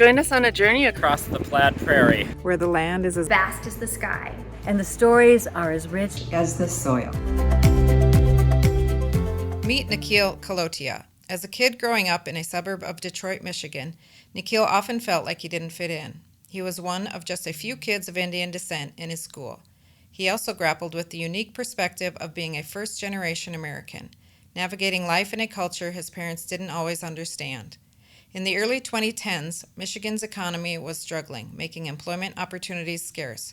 Join us on a journey across the Platte Prairie, where the land is as vast as the sky, and the stories are as rich as the soil. Meet Nikhil Kalothia. As a kid growing up in a suburb of Detroit, Michigan, Nikhil often felt like he didn't fit in. He was one of just a few kids of Indian descent in his school. He also grappled with the unique perspective of being a first-generation American, navigating life in a culture his parents didn't always understand. In the early 2010s, Michigan's economy was struggling, making employment opportunities scarce.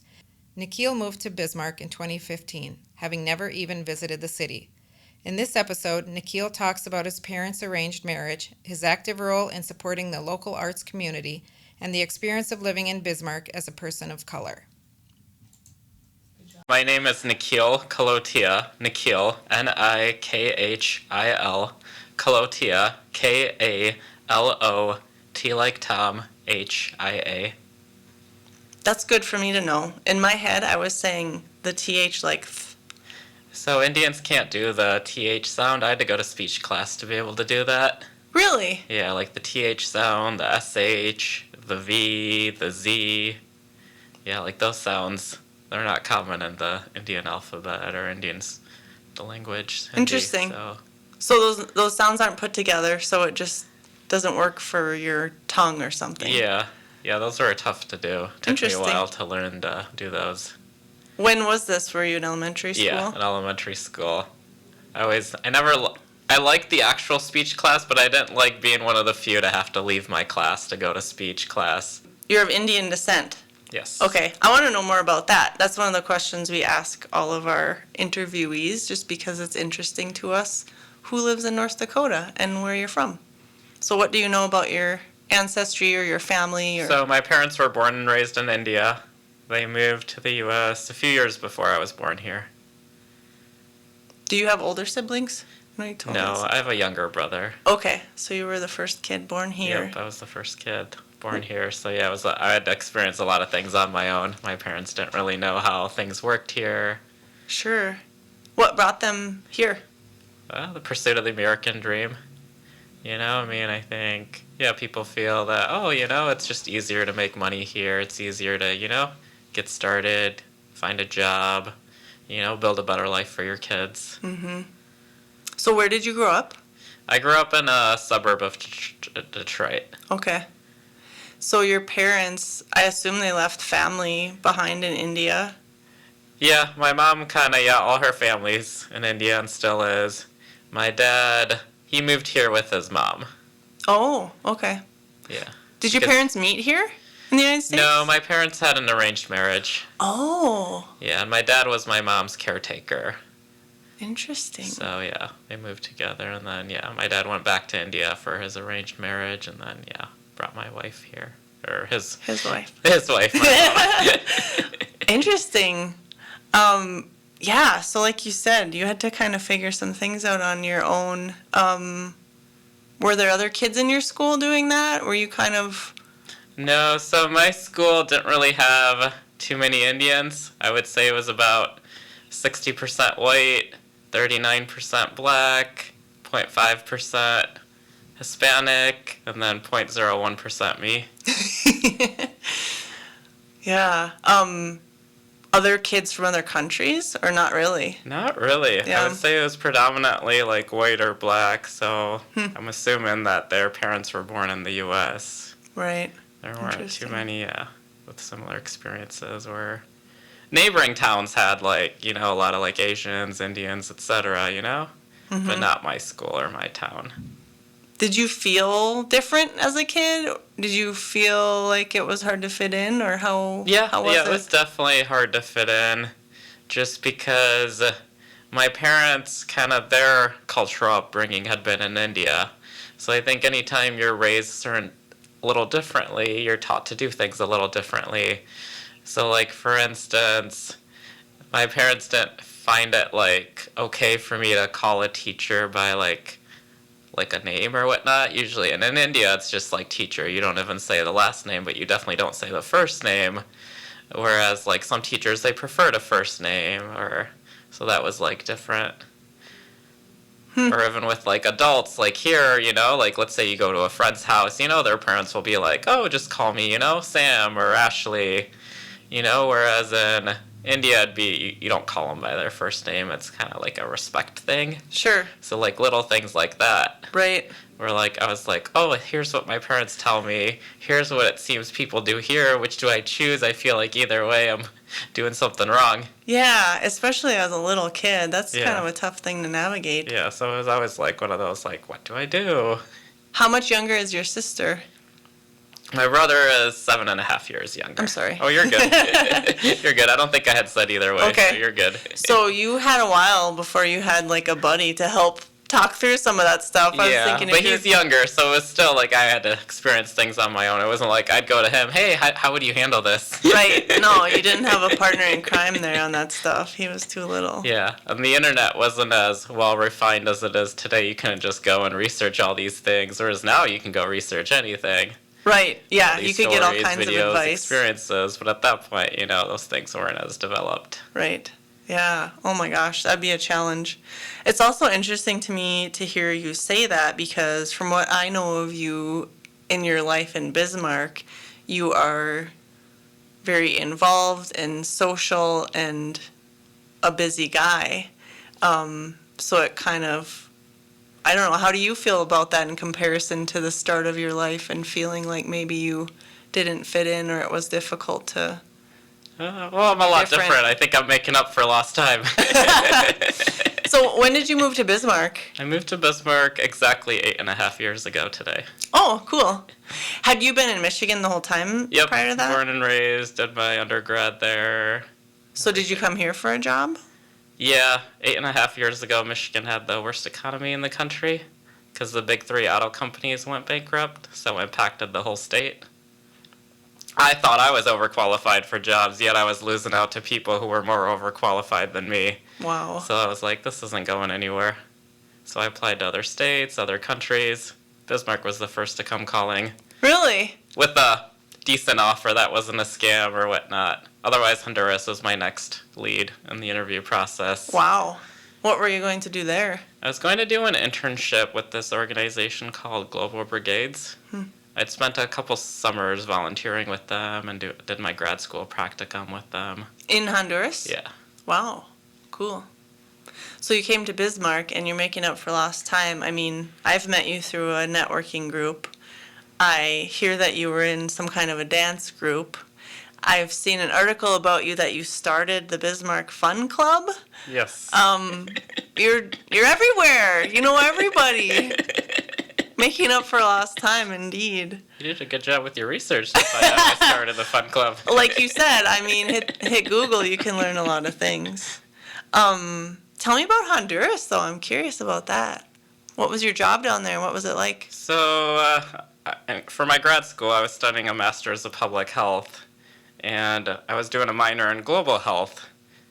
Nikhil moved to Bismarck in 2015, having never even visited the city. In this episode, Nikhil talks about his parents' arranged marriage, his active role in supporting the local arts community, and the experience of living in Bismarck as a person of color. My name is Nikhil Kalothia. Nikhil, Nikhil, Kalothia, Kalot like Tom, Hia. That's good for me to know. In my head, I was saying the TH like th. So Indians can't do the TH sound. I had to go to speech class to be able to do that. Really? Yeah, like the TH sound, the SH, the V, the Z. Yeah, like those sounds. They're not common in the Indian alphabet or Indians, the language. Hindi, interesting. So those sounds aren't put together, so it just doesn't work for your tongue or something. Yeah, those are tough to do. Took me a while to learn to do those. When was this? Were you in elementary school? Yeah, in elementary school. I liked the actual speech class, but I didn't like being one of the few to have to leave my class to go to speech class. You're of Indian descent? Yes. Okay, I want to know more about that. That's one of the questions we ask all of our interviewees, just because it's interesting to us who lives in North Dakota and where you're from. So what do you know about your ancestry or your family? So my parents were born and raised in India. They moved to the U.S. a few years before I was born here. Do you have older siblings? No, I have a younger brother. Okay, so you were the first kid born here. Yep, I was the first kid born here. So yeah, I had to experience a lot of things on my own. My parents didn't really know how things worked here. Sure. What brought them here? Well, the pursuit of the American dream. I think, people feel that, it's just easier to make money here. It's easier to, get started, find a job, build a better life for your kids. Mm-hmm. So where did you grow up? I grew up in a suburb of Detroit. Okay. So your parents, I assume they left family behind in India? Yeah, my mom all her family's in India and still is. My dad, he moved here with his mom. Oh, okay. Yeah. Did your parents meet here in the United States? No, my parents had an arranged marriage. Oh. Yeah, and my dad was my mom's caretaker. Interesting. So, yeah, they moved together, and then, my dad went back to India for his arranged marriage, and then, brought my wife here. Or his wife. His wife, my mom. Interesting. So like you said, you had to kind of figure some things out on your own. Were there other kids in your school doing that? Were you kind of... No, so my school didn't really have too many Indians. I would say it was about 60% white, 39% black, 0.5% Hispanic, and then 0.01% me. Yeah. Other kids from other countries, or not really? Not really. Yeah. I would say it was predominantly like white or black, so I'm assuming that their parents were born in the U.S. Right. There weren't too many with similar experiences, where neighboring towns had a lot of Asians, Indians, etc., but not my school or my town. Did you feel different as a kid? Did you feel like it was hard to fit in, or how was it? It was definitely hard to fit in, just because my parents, their cultural upbringing had been in India. So I think anytime you're raised a little differently, you're taught to do things a little differently. So, for instance, my parents didn't find it, okay for me to call a teacher by, a name or whatnot. Usually, and in India, it's just teacher. You don't even say the last name, but you definitely don't say the first name. Whereas, some teachers, they preferred a first name, so that was, different. Or even with like adults, like here, like let's say you go to a friend's house, their parents will be like, oh, just call me, Sam or Ashley, whereas in India, it'd be, you don't call them by their first name. It's kind of like a respect thing. Sure. So like little things like that. Right. Where like I was like, oh, here's what my parents tell me. Here's what it seems people do here. Which do I choose? I feel like either way I'm doing something wrong. Yeah, especially as a little kid. That's Yeah. kind of a tough thing to navigate. Yeah, so it was always like one of those like, what do I do? How much younger is your sister? My brother is 7.5 years younger. I'm sorry. Oh, you're good. You're good. I don't think I had said either way. Okay. So you're good. So you had a while before you had like a buddy to help talk through some of that stuff. I was Yeah, thinking but if you're- he's younger, so it was still like I had to experience things on my own. It wasn't like I'd go to him, hey, how would you handle this? Right. No, you didn't have a partner in crime there on that stuff. He was too little. Yeah, and the internet wasn't as well refined as it is today. You couldn't just go and research all these things, whereas now you can go research anything. Right. Yeah, All you these could get all stories, kinds videos, of advice. experiences, but at that point, those things weren't as developed. Right. Yeah. Oh my gosh, that'd be a challenge. It's also interesting to me to hear you say that because from what I know of you in your life in Bismarck, you are very involved and social and a busy guy. So it kind of, I don't know, how do you feel about that in comparison to the start of your life and feeling like maybe you didn't fit in or it was difficult to... Well, I'm a lot different. I think I'm making up for lost time. So when did you move to Bismarck? I moved to Bismarck exactly 8.5 years ago today. Oh, cool. Had you been in Michigan the whole time Yep, prior to that? born and raised, did my undergrad there. So did you come here for a job? Yeah, 8.5 years ago, Michigan had the worst economy in the country because the big three auto companies went bankrupt, so it impacted the whole state. I thought I was overqualified for jobs, yet I was losing out to people who were more overqualified than me. Wow. So I was like, this isn't going anywhere. So I applied to other states, other countries. Bismarck was the first to come calling Really? with a decent offer that wasn't a scam or whatnot. Otherwise, Honduras was my next lead in the interview process. Wow. What were you going to do there? I was going to do an internship with this organization called Global Brigades. I'd spent a couple summers volunteering with them and did my grad school practicum with them. In Honduras? Yeah. Wow. Cool. So you came to Bismarck and you're making up for lost time. I mean, I've met you through a networking group. I hear that you were in some kind of a dance group. I've seen an article about you that you started the Bismarck Fun Club. Yes. You're everywhere. You know everybody. Making up for lost time, indeed. You did a good job with your research to find out I started the fun club. Like you said, I mean, hit Google, you can learn a lot of things. Tell me about Honduras, though. I'm curious about that. What was your job down there? What was it like? So, for my grad school, I was studying a master's of public health, and I was doing a minor in global health,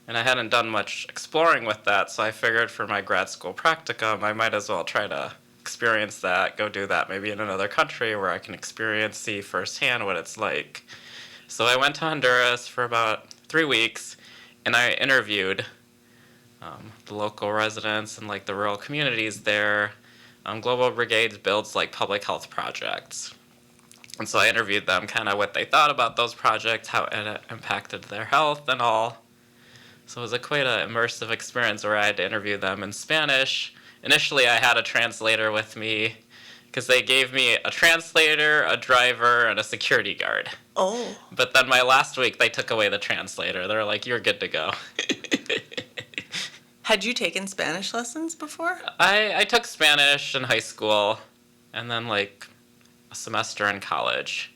and I hadn't done much exploring with that, so I figured for my grad school practicum, I might as well try to experience that, go do that maybe in another country where I can see firsthand what it's like. So I went to Honduras for about 3 weeks, and I interviewed the local residents and like the rural communities there. Global Brigades builds like public health projects. And so I interviewed them kind of what they thought about those projects, how it impacted their health and all. So it was quite an immersive experience where I had to interview them in Spanish. Initially, I had a translator with me because they gave me a translator, a driver, and a security guard. Oh. But then my last week, they took away the translator. They're like, you're good to go. Had you taken Spanish lessons before? I took Spanish in high school and then like a semester in college.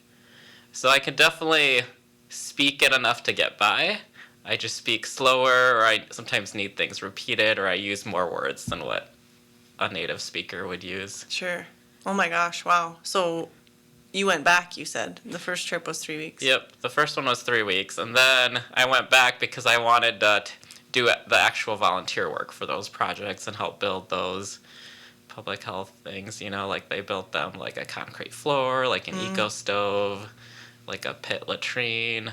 So I could definitely speak it enough to get by. I just speak slower, or I sometimes need things repeated, or I use more words than what a native speaker would use. Sure. Oh my gosh, wow. So you went back, you said. The first trip was 3 weeks. Yep, the first one was 3 weeks, and then I went back because I wanted to do the actual volunteer work for those projects and help build those public health things, like they built them like a concrete floor, like an eco stove, like a pit latrine,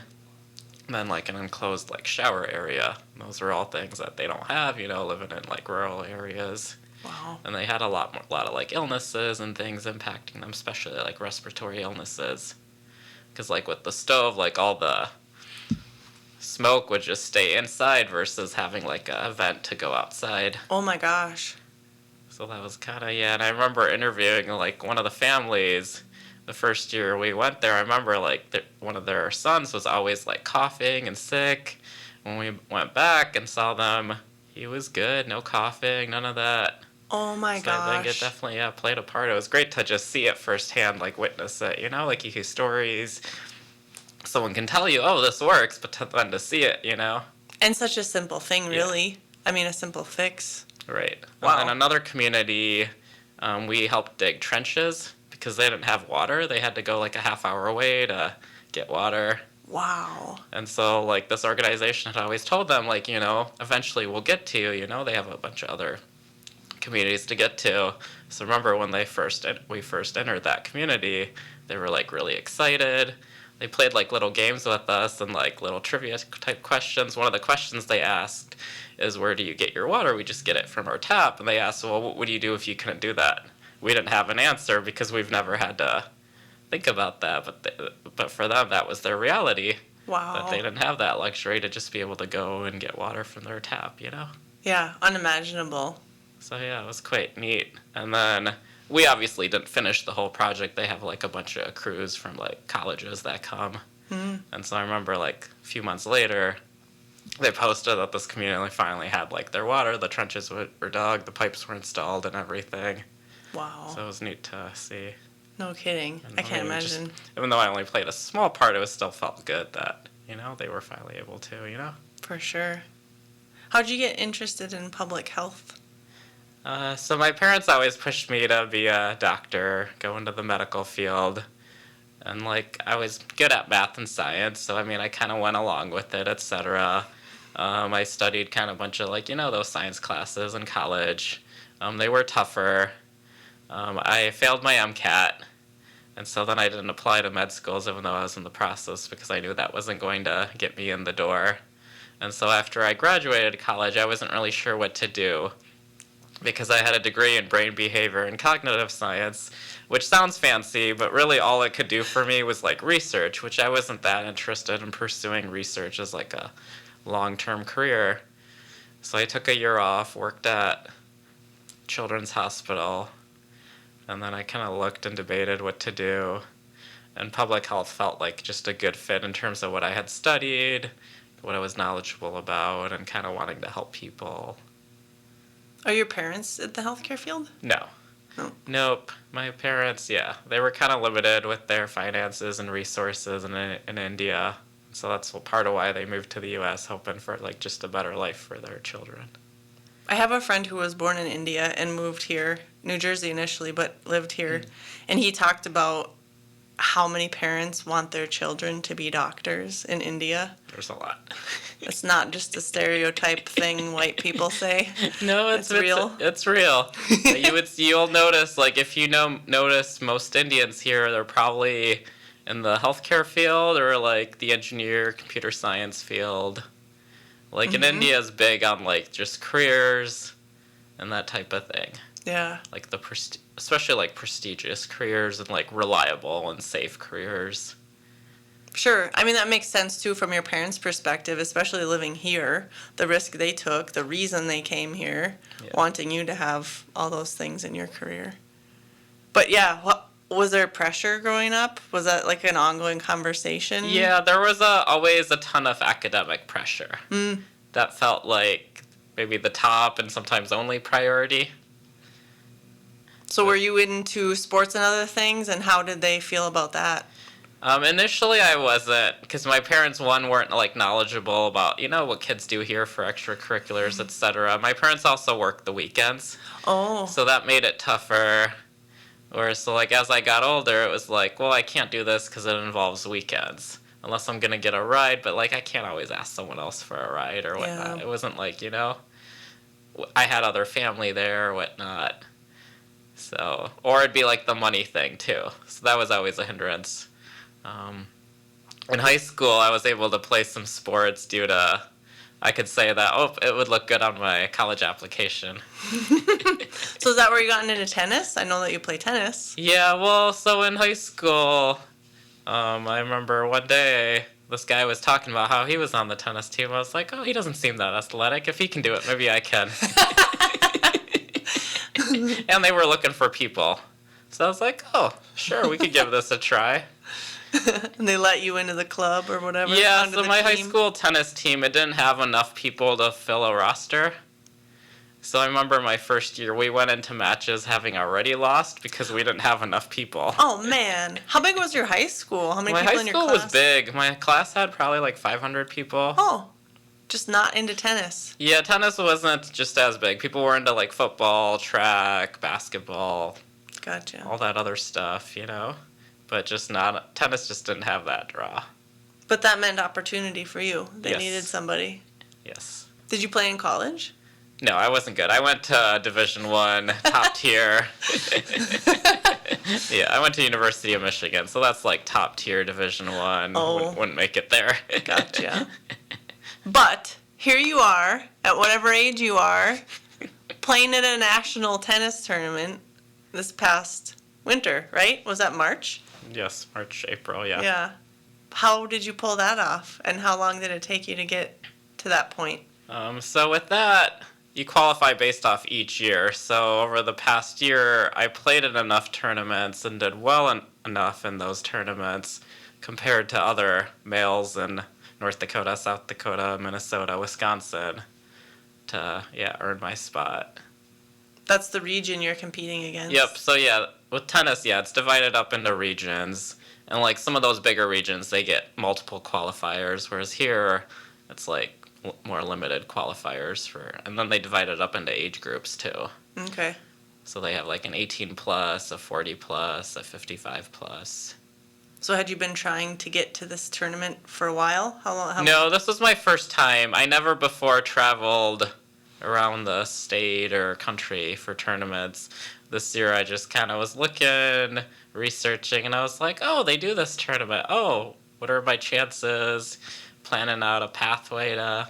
and then like an enclosed like shower area. Those are all things that they don't have, living in like rural areas. Wow. And they had a lot of like illnesses and things impacting them, especially like respiratory illnesses. Because like with the stove, like all the smoke would just stay inside versus having like a vent to go outside. Oh my gosh. So that was kind of, yeah. And I remember interviewing like one of the families the first year we went there. I remember like one of their sons was always like coughing and sick. When we went back and saw them, he was good, no coughing, none of that. Oh my So gosh. I think it definitely, yeah, played a part. It was great to just see it firsthand, like witness it, you know, like you hear stories. Someone can tell you, oh, this works, but then to see it, you know. And such a simple thing, really. I mean, a simple fix. Right. Wow. And then another community, we helped dig trenches because they didn't have water. They had to go like a half hour away to get water. Wow. And so, like, this organization had always told them, like, you know, eventually we'll get to you, you know, they have a bunch of other communities to get to. So remember when we first entered that community, they were, like, really excited. They played, like, little games with us and, like, little trivia type questions. One of the questions they asked is, where do you get your water? We just get it from our tap. And they asked, well, what would you do if you couldn't do that? We didn't have an answer because we've never had to think about that, but for them that was their reality. Wow. That they didn't have that luxury to just be able to go and get water from their tap, you know. Yeah, unimaginable. So yeah, it was quite neat. And then we obviously didn't finish the whole project. They have like a bunch of crews from like colleges that come. And so I remember like a few months later they posted that this community finally had like their water, the trenches were dug, the pipes were installed and everything. Wow. So it was neat to see. No kidding. And I can't it just- imagine. even though I only played a small part, it was still felt good that, you know, they were finally able to, you know. For sure. How'd you get interested in public health? So my parents always pushed me to be a doctor, go into the medical field. And, like, I was good at math and science, so, I mean, I kind of went along with it, etc. I studied kind of a bunch of, like, you know, those science classes in college. They were tougher. I failed my MCAT. And so then I didn't apply to med schools even though I was in the process because I knew that wasn't going to get me in the door. And so after I graduated college, I wasn't really sure what to do because I had a degree in brain behavior and cognitive science, which sounds fancy, but really all it could do for me was like research, which I wasn't that interested in pursuing research as like a long-term career. So I took a year off, worked at Children's Hospital, and then I kind of looked and debated what to do. And public health felt like just a good fit in terms of what I had studied, what I was knowledgeable about, and kind of wanting to help people. Are your parents in the healthcare field? No. No. Nope. My parents, yeah, they were kind of limited with their finances and resources in India. So that's part of why they moved to the U.S., hoping for like just a better life for their children. I have a friend who was born in India and moved here, New Jersey initially, but lived here. And he talked about how many parents want their children to be doctors in India. There's a lot. It's not just a stereotype thing white people say. No, It's real. It's real. You'll notice, like, if you notice most Indians here, they're probably in the healthcare field or like the engineer, computer science field. Like in India is big on like just careers and that type of thing. Yeah. Like especially like prestigious careers and like reliable and safe careers. Sure. I mean, that makes sense too from your parents' perspective, especially living here. The risk they took, the reason they came here, wanting you to have all those things in your career. But yeah, was there pressure growing up? Was that like an ongoing conversation? Yeah, there was always a ton of academic pressure. That felt like maybe the top and sometimes only priority. So were you into sports and other things, and how did they feel about that? Initially I wasn't, because my parents, weren't like knowledgeable about, you know, what kids do here for extracurriculars, etc. My parents also worked the weekends. Oh. So that made it tougher. Whereas, so like as I got older, it was like, well, I can't do this because it involves weekends. Unless I'm going to get a ride, but like I can't always ask someone else for a ride or whatnot. Yeah. It wasn't like, you know, I had other family there or whatnot. So, or it'd be like the money thing too. So that was always a hindrance. In high school, I was able to play some sports due to I could say that, oh, it would look good on my college application. So is that where you got into tennis? I know that you play tennis. Yeah, well, so in high school, I remember one day this guy was talking about how he was on the tennis team. I was like, oh, he doesn't seem that athletic. If he can do it, maybe I can. And they were looking for people. So I was like, oh, sure, we could give this a try. And they let you into the club or whatever? Yeah, onto so the my high team? school tennis team, it didn't have enough people to fill a roster. So I remember my first year, we went into matches having already lost because we didn't have enough people. Oh, man. How big was your high school? How many My people high in your school class? was big. My class had probably like 500 people. Oh, just not into tennis. Yeah, tennis wasn't just as big. People were into like football, track, basketball, Gotcha. all that other stuff, you know? But just not, tennis just didn't have that draw. But that meant opportunity for you. They Yes. needed somebody. Yes. Did you play in college? No, I wasn't good. I went to Division I, top tier. Yeah, I went to University of Michigan, so that's like top tier Division I. Oh. Wouldn't make it there. Gotcha. But here you are, at whatever age you are, playing at a national tennis tournament this past winter, right? Was that March? Yes, March, April, yeah. Yeah. How did you pull that off? And how long did it take you to get to that point? So with that, you qualify based off each year. So over the past year, I played in enough tournaments and did well enough in those tournaments compared to other males in North Dakota, South Dakota, Minnesota, Wisconsin to, earn my spot. That's the region you're competing against? Yep, so yeah, with tennis, it's divided up into regions. And like some of those bigger regions, they get multiple qualifiers, whereas here, it's like more limited qualifiers and then they divide it up into age groups too. Okay. So they have like an 18 plus, a 40 plus, a 55 plus. So had you been trying to get to this tournament for a while? How long? No, this was my first time. I never before traveled around the state or country for tournaments. This year I just kind of was looking, researching, and I was like, oh, they do this tournament. Oh, what are my chances? Planning out a pathway to,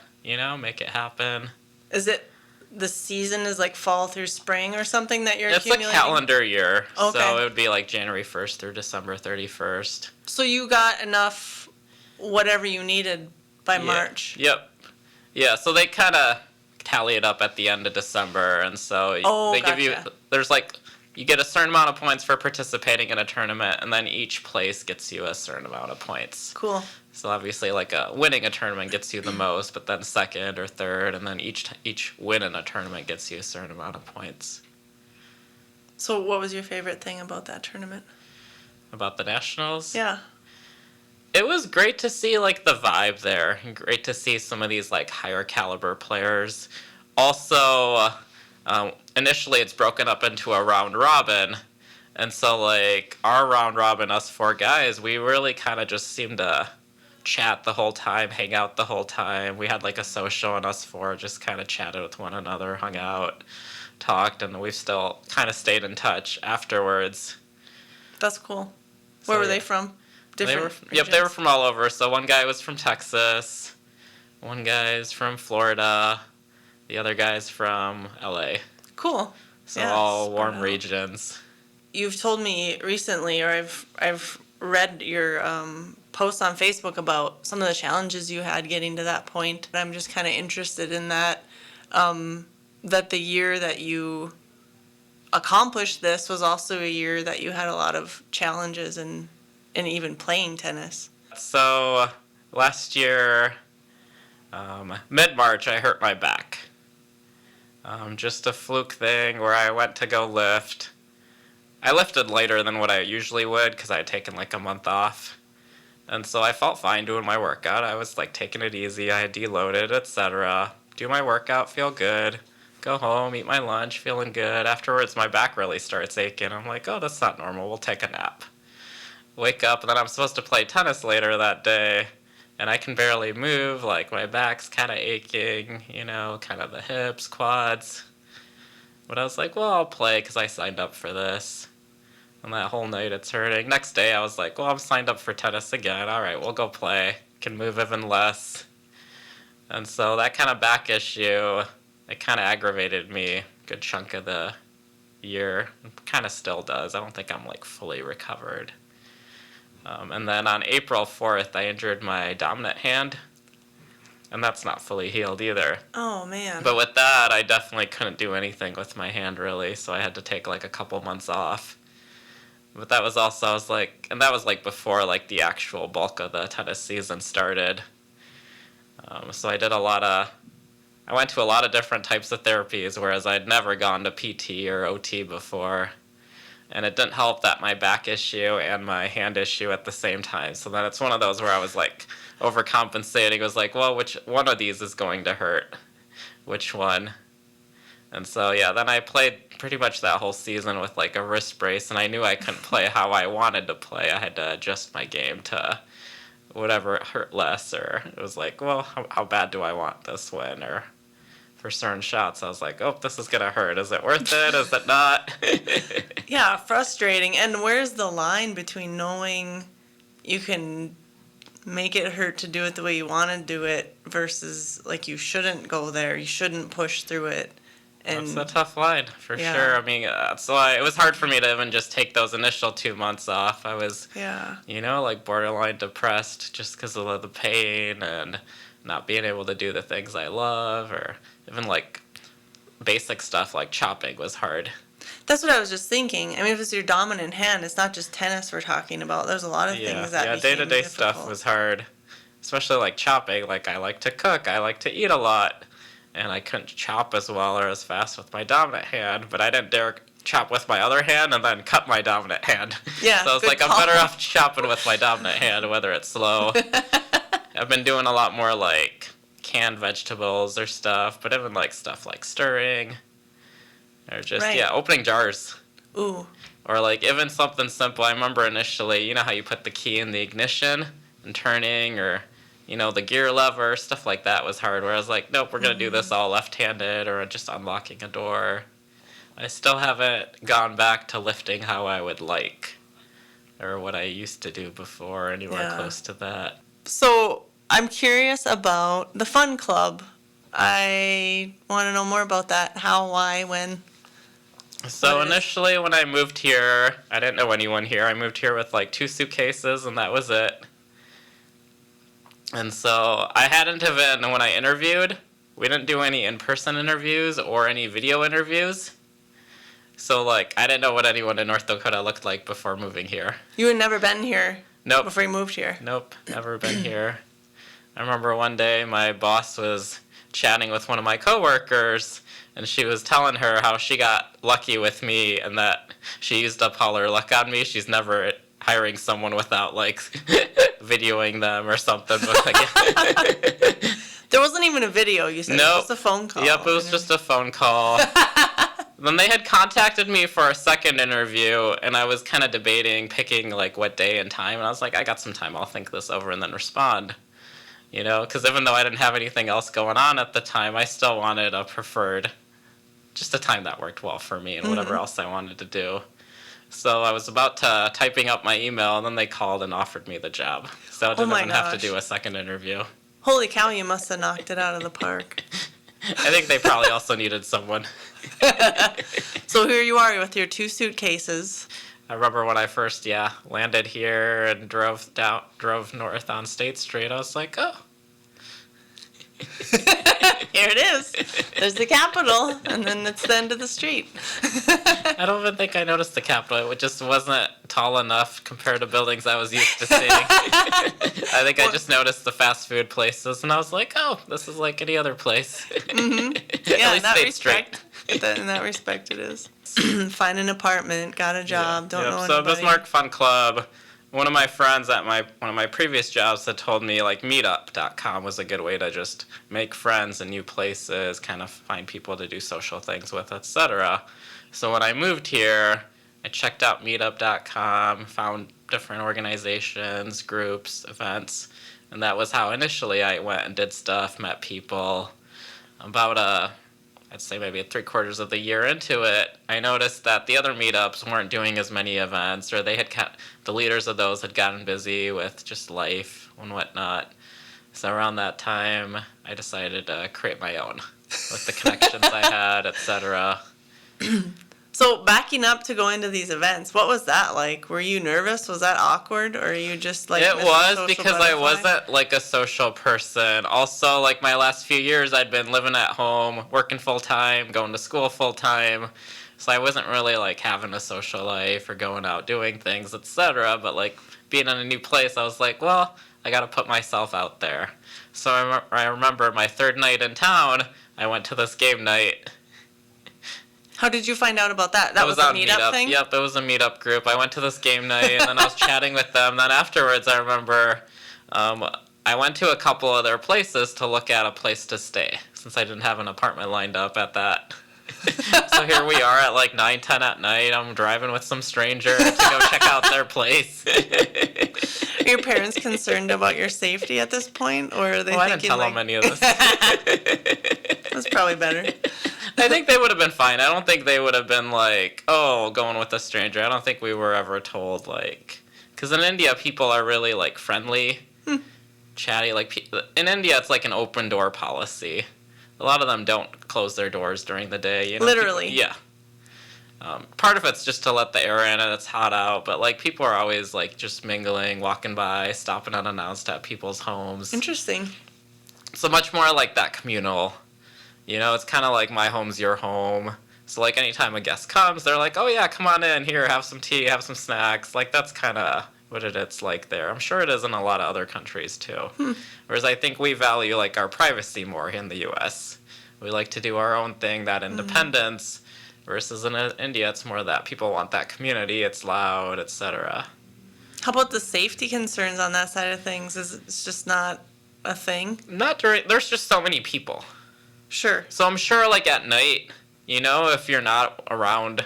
make it happen. Is it the season is like fall through spring or something that you're It's a accumulating? calendar year, Okay. so it would be like January 1st through December 31st. So you got enough whatever you needed by March? Yep. Yeah, so they kind of tally it up at the end of December, and so they give you, there's like, you get a certain amount of points for participating in a tournament, and then each place gets you a certain amount of points. Cool. So obviously, like winning a tournament gets you the most, but then second or third, and then each win in a tournament gets you a certain amount of points. So what was your favorite thing about that tournament? About the Nationals? Yeah. It was great to see like the vibe there, and great to see some of these like higher caliber players. Also, initially it's broken up into a round robin, and so like our round robin, us four guys, we really kind of just seemed to chat the whole time, hang out the whole time. We had like a social, and us four just kind of chatted with one another, hung out, talked, and we've still kind of stayed in touch afterwards. That's cool. Where were they from? They were from all over. So one guy was from Texas, one guy's from Florida, the other guy's from LA. Cool. So Yeah, all warm spread out. regions. You've told me recently, or I've read your posts on Facebook about some of the challenges you had getting to that point. I'm just kind of interested in that. That the year that you accomplished this was also a year that you had a lot of challenges in even playing tennis. So last year, mid-March, I hurt my back. Just a fluke thing where I went to go lift. I lifted later than what I usually would because I had taken like a month off. And so I felt fine doing my workout. I was like taking it easy. I had deloaded, etc. Do my workout, feel good. Go home, eat my lunch, feeling good. Afterwards, my back really starts aching. I'm like, oh, that's not normal. We'll take a nap. Wake up, and then I'm supposed to play tennis later that day. And I can barely move. Like, my back's kind of aching, kind of the hips, quads. But I was like, well, I'll play because I signed up for this. And that whole night it's hurting. Next day I was like, well, I'm signed up for tennis again. All right, we'll go play. Can move even less. And so that kind of back issue, it kind of aggravated me a good chunk of the year. It kind of still does. I don't think I'm like fully recovered. And then on April 4th, I injured my dominant hand, and that's not fully healed either. Oh, man. But with that, I definitely couldn't do anything with my hand really, so I had to take like a couple months off. But that was also, I was like, and that was like before like the actual bulk of the tennis season started. So I went to a lot of different types of therapies, whereas I'd never gone to PT or OT before. And it didn't help that my back issue and my hand issue at the same time. So then it's one of those where I was like overcompensating. It was like, well, which one of these is going to hurt? Which one? And so, yeah, then I played pretty much that whole season with like a wrist brace, and I knew I couldn't play how I wanted to play. I had to adjust my game to whatever hurt less, or it was like, well, how bad do I want this win? Or for certain shots, I was like, oh, this is going to hurt. Is it worth it? Is it not? Yeah, frustrating. And where's the line between knowing you can make it hurt to do it the way you want to do it versus like you shouldn't go there, you shouldn't push through it? And That's a tough line, for Yeah. sure. I mean, so it was hard for me to even just take those initial 2 months off. I was, yeah. like borderline depressed just because of the pain and not being able to do the things I love, or even like basic stuff like chopping was hard. That's what I was just thinking. I mean, if it's your dominant hand, it's not just tennis we're talking about. There's a lot of things that became day-to-day difficult. stuff was hard, especially like chopping. Like I like to cook, I like to eat a lot, and I couldn't chop as well or as fast with my dominant hand, but I didn't dare chop with my other hand and then cut my dominant hand. Yeah, So I was good like, call. I'm better off chopping with my dominant hand, whether it's slow. I've been doing a lot more like canned vegetables or stuff, but even like stuff like stirring or just, Right. opening jars. Ooh. Or like even something simple. I remember initially, you know how you put the key in the ignition and turning, or the gear lever, stuff like that was hard, where I was like, nope, we're going to do this all left-handed, or just unlocking a door. I still haven't gone back to lifting how I would like, or what I used to do before, anywhere Yeah. close to that. So I'm curious about the fun club. I want to know more about that. How, why, when? So What is- initially when I moved here, I didn't know anyone here. I moved here with like 2 suitcases, and that was it. And so I hadn't even, when I interviewed, we didn't do any in-person interviews or any video interviews. So like I didn't know what anyone in North Dakota looked like before moving here. You had never been here Nope. before you moved here. Nope, never been here. I remember one day my boss was chatting with one of my coworkers, and she was telling her how she got lucky with me and that she used up all her luck on me. She's never hiring someone without like videoing them or something. But like, There wasn't even a video, you said. It Nope. was just a phone call. Yep, it was just a phone call. Then they had contacted me for a second interview, and I was kind of debating picking like what day and time, and I was like, I got some time, I'll think this over and then respond. Because even though I didn't have anything else going on at the time, I still wanted a preferred, just a time that worked well for me and whatever else I wanted to do. So I was about to typing up my email, and then they called and offered me the job. So I didn't my even have to gosh. do a second interview. Holy cow, you must have knocked it out of the park. I think they probably also needed someone. So here you are with your 2 suitcases. I remember when I first, landed here and drove north on State Street. I was like, oh. Here it is. There's the Capitol, and then it's the end of the street. I don't even think I noticed the Capitol. It just wasn't tall enough compared to buildings I was used to seeing. I think I just noticed the fast food places, and I was like, oh, this is like any other place. Yeah, At in that State Street. respect. In that respect, it is. Find an apartment, got a job, don't know So anybody. Bismarck Fun Club, one of my friends at one of my previous jobs had told me like meetup.com was a good way to just make friends in new places, kind of find people to do social things with, etc. So when I moved here, I checked out meetup.com, found different organizations, groups, events, and that was how initially I went and did stuff, met people. About I'd say maybe 3/4 of the year into it, I noticed that the other meetups weren't doing as many events, or the leaders of those had gotten busy with just life and whatnot. So around that time, I decided to create my own with the connections I had, etc. So backing up to go into these events, what was that like? Were you nervous? Was that awkward? Or are you just like It Mr. was Social because I Butterfly? wasn't like a social person. Also, like my last few years, I'd been living at home, working full time, going to school full time. So I wasn't really like having a social life or going out doing things, etc. But like being in a new place, I was like, well, I got to put myself out there. So I remember my third night in town, I went to this game night. How did you find out about that? That was a on meetup thing? Yep, it was a meetup group. I went to this game night, and then I was chatting with them. Then afterwards, I remember I went to a couple other places to look at a place to stay, since I didn't have an apartment lined up at that. So here we are at like 9, 10 at night. I'm driving with some stranger to go check out their place. Are your parents concerned about your safety at this point? Or are they I didn't thinking tell like... them any of this. That's probably better. I think they would have been fine. I don't think they would have been like, oh, going with a stranger. I don't think we were ever told, like... Because in India, people are really, like, friendly, chatty. Like, in India, it's like an open door policy. A lot of them don't close their doors during the day. You know, Literally? People, yeah. Part of it's just to let the air in and it's hot out. But, like, people are always, like, just mingling, walking by, stopping unannounced at people's homes. Interesting. So much more like that communal... You know, it's kind of like my home's your home. So, like, anytime a guest comes, they're like, oh, yeah, come on in here, have some tea, have some snacks. Like, that's kind of what it's like there. I'm sure it is in a lot of other countries, too. Whereas I think we value, like, our privacy more in the U.S. We like to do our own thing, that independence, versus in India, it's more that people want that community, it's loud, etc. How about the safety concerns on that side of things? Is it's just not a thing? There's just so many people. Sure. So I'm sure, like, at night, you know, if you're not around,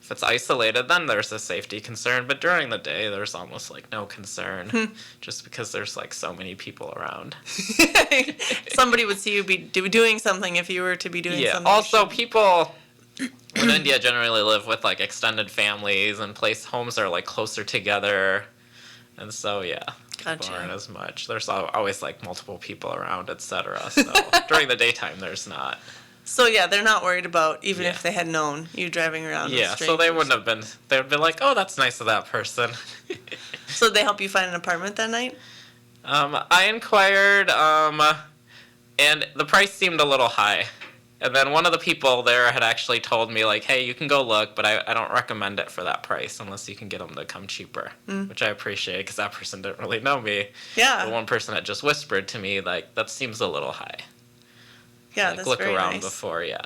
if it's isolated, then there's a safety concern. But during the day, there's almost, like, no concern, just because there's, like, so many people around. Somebody would see you be doing something if you were to be doing something. Yeah, also, people in India generally live with, like, extended families, and homes are, like, closer together. And so, yeah. Gotcha. Aren't as much. There's always like multiple people around, etc. So during the daytime, there's not. So yeah, they're not worried about even if they had known you driving around. Yeah, with so they wouldn't have been. They would be like, "Oh, that's nice of that person." So they help you find an apartment that night? I inquired, and the price seemed a little high. And then one of the people there had actually told me, like, hey, you can go look, but I don't recommend it for that price unless you can get them to come cheaper, which I appreciate because that person didn't really know me. Yeah. The one person had just whispered to me, like, that seems a little high. Yeah, like, that's look very around nice. before, yeah.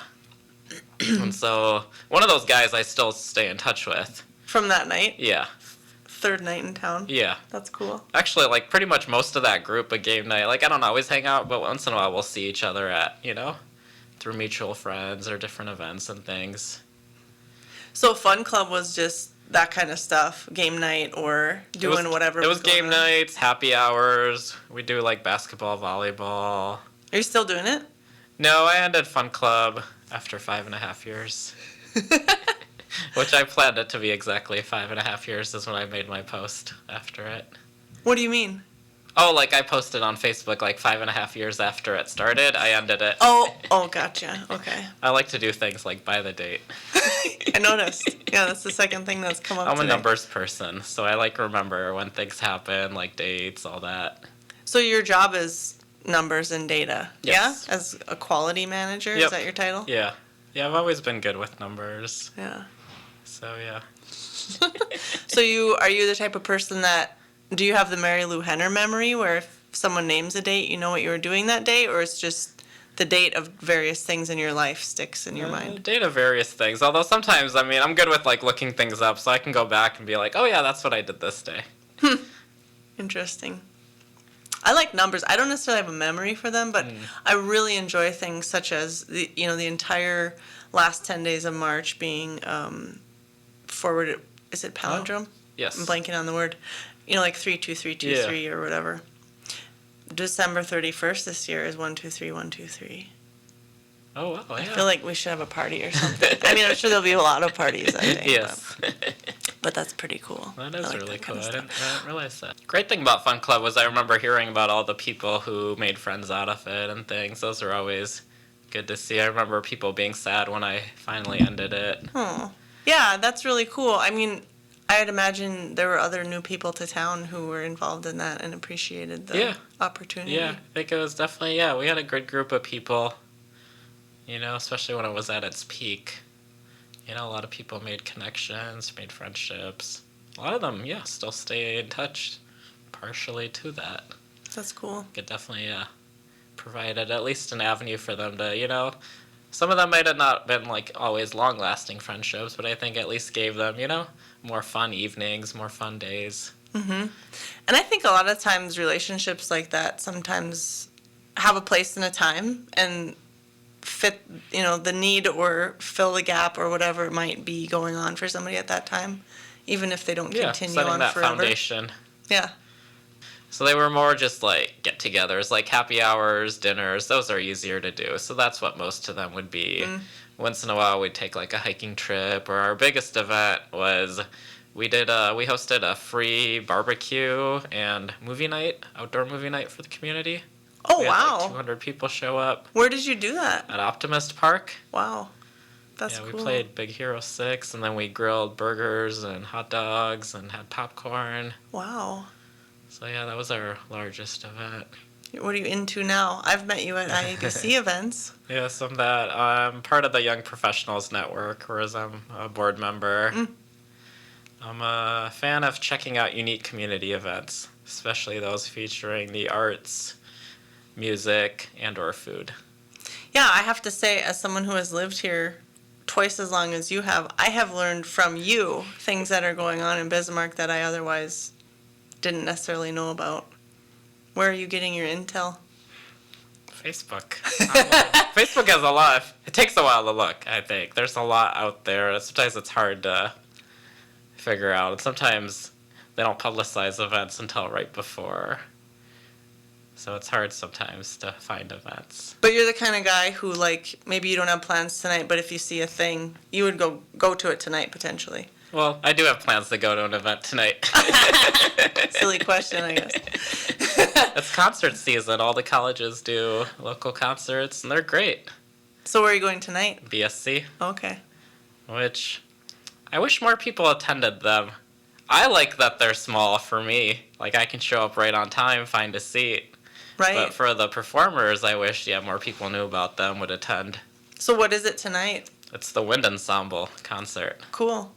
And so one of those guys I still stay in touch with. From that night? Yeah. Third night in town? Yeah. That's cool. Actually, like, pretty much most of that group at game night, like, I don't always hang out, but once in a while we'll see each other at, you know, through mutual friends or different events and things. So Fun Club was just that kind of stuff, game night or doing whatever. It was going game on. nights, happy hours. We do like basketball, volleyball. Are you still doing it? No, I ended Fun Club after 5.5 years. Which I planned it to be exactly 5.5 years is when I made my post after it. What do you mean? Oh, like I posted on Facebook like 5.5 years after it started. I ended it. Oh, gotcha. Okay. I like to do things like by the date. I noticed. Yeah, that's the second thing that's come up I'm a today. numbers person, so I like remember when things happen, like dates, all that. So your job is numbers and data, Yes. yeah? As a quality manager, Yep. is that your title? Yeah. Yeah, I've always been good with numbers. Yeah. So, yeah. So are you the type of person that, do you have the Mary Lou Henner memory where if someone names a date, you know what you were doing that day, or it's just the date of various things in your life sticks in your mind? Date of various things. Although sometimes, I mean, I'm good with like looking things up, so I can go back and be like, oh yeah, that's what I did this day. Interesting. I like numbers. I don't necessarily have a memory for them, but I really enjoy things such as the entire last 10 days of March being forward. Is it palindrome? Yes. I'm blanking on the word. Like 32323 or whatever. December 31st this year is 123123. Oh, wow, yeah. I feel like we should have a party or something. I mean, I'm sure there'll be a lot of parties that day. Yes. But that's pretty cool. That I is like really that cool. kind of I didn't stuff. realize that. Great thing about Fun Club was I remember hearing about all the people who made friends out of it and things. Those are always good to see. I remember people being sad when I finally ended it. Oh, yeah, that's really cool. I mean, I'd imagine there were other new people to town who were involved in that and appreciated the Yeah. opportunity. Yeah, I think it was definitely, yeah, we had a good group of people, you know, especially when it was at its peak. You know, a lot of people made connections, made friendships. A lot of them, yeah, still stay in touch partially to that. That's cool. It definitely provided at least an avenue for them to, you know, some of them might have not been like always long-lasting friendships, but I think at least gave them, you know, more fun evenings, more fun days. Mm-hmm. And I think a lot of times relationships like that sometimes have a place and a time and fit, you know, the need or fill the gap or whatever it might be going on for somebody at that time, even if they don't Yeah, continue setting on that forever. foundation. Yeah. So they were more just like get-togethers, like happy hours, dinners. Those are easier to do. So that's what most of them would be. Once in a while, we'd take like a hiking trip. Or our biggest event was we hosted a free barbecue and movie night, outdoor movie night for the community. Oh, We had wow. like 200 people show up Where did you do that? at Optimist Park. Wow. That's Yeah, cool. we played Big Hero 6, and then we grilled burgers and hot dogs and had popcorn. Wow. So yeah, that was our largest event. What are you into now? I've met you at IABC events. Yes, I'm that. I'm part of the Young Professionals Network, whereas I'm a board member. I'm a fan of checking out unique community events, especially those featuring the arts, music, and or food. Yeah, I have to say, as someone who has lived here twice as long as you have, I have learned from you things that are going on in Bismarck that I otherwise didn't necessarily know about. Where are you getting your intel? Facebook. Facebook has a lot. It takes a while to look, I think. There's a lot out there. Sometimes it's hard to figure out. And sometimes they don't publicize events until right before. So it's hard sometimes to find events. But you're the kind of guy who, like, maybe you don't have plans tonight, but if you see a thing, you would go to it tonight, potentially. Well, I do have plans to go to an event tonight. Silly question, I guess. It's concert season. All the colleges do local concerts, and they're great. So where are you going tonight? BSC, Okay. which I wish more people attended them. I like that they're small for me. Like, I can show up right on time, find a seat. Right. But for the performers, I wish, more people knew about them, would attend. So what is it tonight? It's the Wind Ensemble concert. Cool.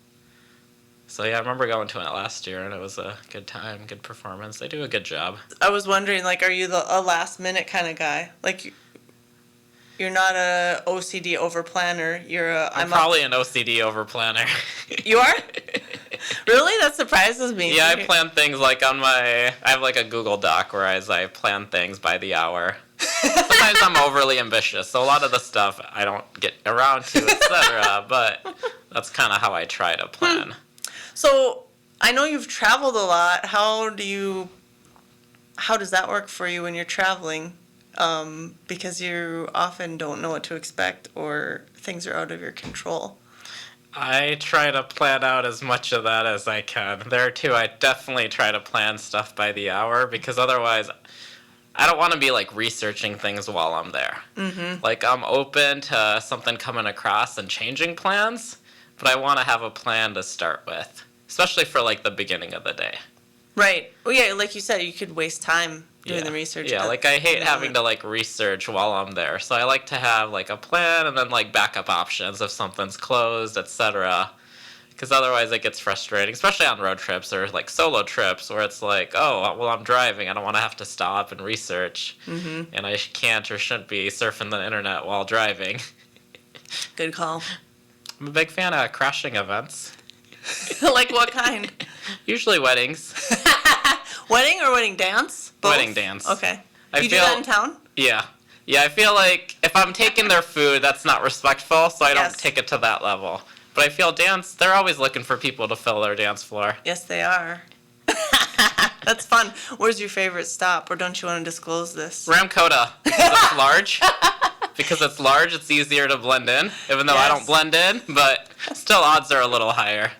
So, I remember going to it last year, and it was a good time, good performance. They do a good job. I was wondering, like, are you a last minute kind of guy? Like, you're not a OCD over planner. You're a. I'm probably an OCD over planner. You are? Really? That surprises me. Yeah, I plan things like I have like a Google Doc where I plan things by the hour. Sometimes I'm overly ambitious, so a lot of the stuff I don't get around to, etc. But that's kind of how I try to plan. So I know you've traveled a lot. How does that work for you when you're traveling? Because you often don't know what to expect or things are out of your control. I try to plan out as much of that as I can. There too, I definitely try to plan stuff by the hour because otherwise I don't want to be like researching things while I'm there. Mm-hmm. Like I'm open to something coming across and changing plans, but I want to have a plan to start with, especially for like the beginning of the day. Right. Well, yeah, like you said, you could waste time doing the research. Yeah, like I hate having to like research while I'm there. So I like to have like a plan and then like backup options if something's closed, etc. Because otherwise it gets frustrating, especially on road trips or like solo trips where it's like, oh, well, I'm driving. I don't want to have to stop and research. Mm-hmm. And I can't or shouldn't be surfing the internet while driving. Good call. I'm a big fan of crashing events. Like what kind? Usually weddings. Wedding or wedding dance? Both? Wedding dance. Okay. I You do feel- that in town? Yeah. Yeah, I feel like if I'm taking their food, that's not respectful, so I don't Yes. take it to that level. But I feel they're always looking for people to fill their dance floor. Yes, they are. That's fun. Where's your favorite stop, or don't you want to disclose this? Ramkota, because it's large. Because it's large, it's easier to blend in, even though I Yes. don't blend in, but still odds are a little higher.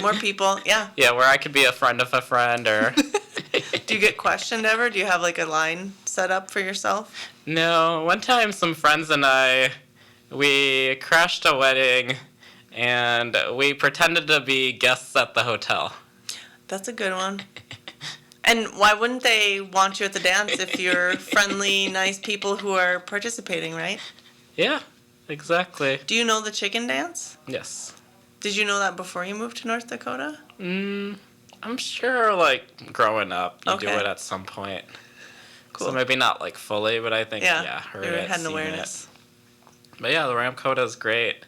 More people, yeah. Yeah, where I could be a friend of a friend or... Do you get questioned ever? Do you have like a line set up for yourself? No, one time some friends and I, we crashed a wedding and we pretended to be guests at the hotel. That's a good one. And why wouldn't they want you at the dance if you're friendly, nice people who are participating, right? Yeah, exactly. Do you know the chicken dance? Yes. Did you know that before you moved to North Dakota? I'm sure, like, growing up, you do Okay. it at some point. Cool. So maybe not, like, fully, but I think, yeah, heard you it, had an seen awareness. it. But yeah, the Ramkota is great.